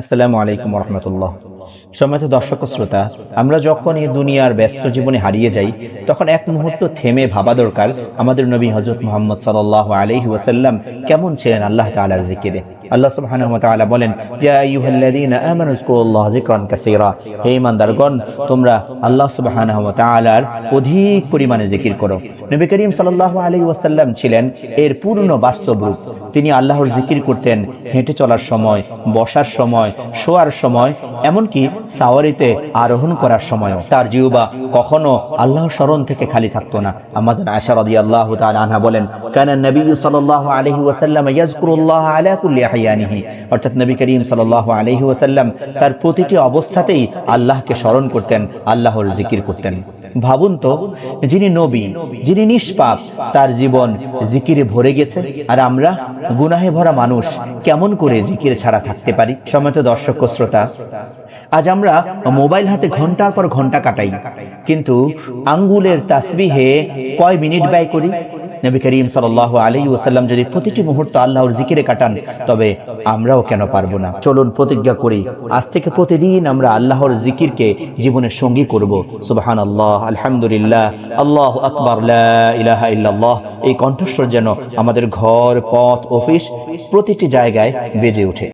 আসসালামু আলাইকুম রহমতুল্লাহ। সম্মানিত দর্শক ও শ্রোতা, আমরা যখন এই দুনিয়ার ব্যস্ত জীবনে হারিয়ে যাই তখন এক মুহূর্ত থেমে ভাবা দরকার আমাদের নবী হযরত মুহাম্মদ সাল্লাল্লাহু আলাইহি ওয়াসাল্লাম কেমন ছিলেন আল্লাহ তাআলার জিকিরে। আল্লাহ সুবহানাহু ওয়া তাআলা বলেন, ইয়া আইয়ুহাল্লাযীনা আমানু যকুরুল্লাহা যিকরান কাসীরা, হে ঈমানদারগণ তোমরা আল্লাহ সুবহানাহু ওয়া তাআলার অধিক পরিমাণে জিকির করো। নবী করিম সাল্লাল্লাহু আলাইহি ওয়াসাল্লাম ছিলেন এর পূর্ণ বাস্তব রূপ। তিনি আল্লাহর জিকির করতেন হেঁটে চলার সময়, বসার সময়, শোয়ার সময়, এমনকি সাওয়ারিতে আরোহণ করার সময়ও তার জিহ্বা কখনো আল্লাহর স্মরণ থেকে খালি থাকতো না। আম্মা জান আয়েশা রাদিয়াল্লাহু তাআলা আনহা বলেন, কানা নবী সাল্লাল্লাহু আলাইহি ওয়াসাল্লাম ইয়াযকুরুল্লাহ আলা কুল্লি আহইয়ানিহি, অর্থাৎ নবী করিম সাল্লাল্লাহু আলাইহি ওয়াসাল্লাম তার প্রতিটি অবস্থাতেই আল্লাহকে স্মরণ করতেন, আল্লাহর জিকির করতেন। ভাবুন তো, যিনি নবী, যিনি নিষ্পাপ, তার জীবন জিকিরে ভরে গেছে, আর আমরা গুনাহে ভরা মানুষ কেমন করে জিকির ছাড়া থাকতে পারি? সম্মানিত দর্শক ও শ্রোতা, আজ আমরা মোবাইল হাতে ঘন্টার পর ঘন্টা কাটাই, কিন্তু আঙ্গুলের তাসবিহে কয় মিনিট ব্যয় করি? নবী করিম সাল্লাল্লাহু আলাইহি ওয়াসাল্লাম যদি প্রতিটি মুহূর্ত আল্লাহর জিকিরে কাটান, তবে আমরাও কেন পারবো না? চলুন প্রতিজ্ঞা করি, আজ থেকে প্রতিদিন আমরা আল্লাহর জিকিরকে জীবনের সঙ্গী করব। সুবহানাল্লাহ, আলহামদুলিল্লাহ, আল্লাহু আকবার, লা ইলাহা ইল্লাল্লাহ। এই কণ্ঠস্বর যেন আমাদের ঘর, পথ, অফিস প্রতিটি জায়গায় বেজে ওঠে।